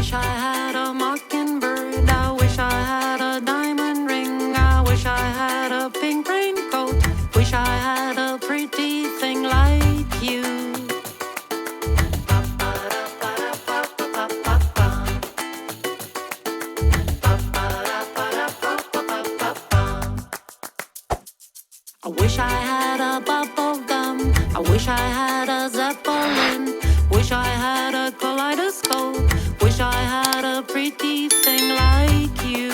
wish I had a mockingbird. I wish I had a diamond ring. I wish I had a pink raincoat. Wish I had a pretty thing like you. I wish I had a bubble gum. I wish I had a zeppelin. Wish I had a kaleidoscope. Wish I had a pretty thing like you.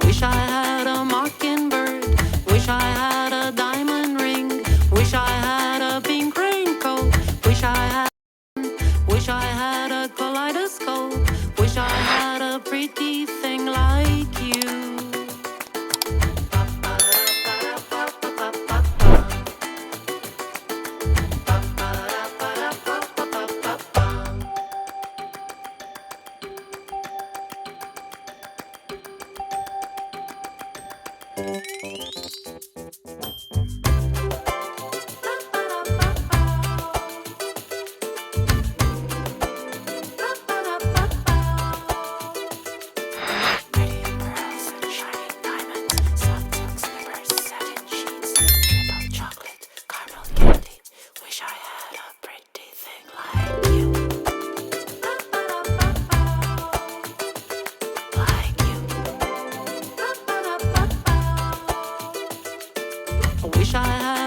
Wish I had a mockingbird. Wish I had a diamond ring. Wish I had a pink raincoat. Wish I had a kaleidoscope. Wish I had a pretty thing like you. Wish I had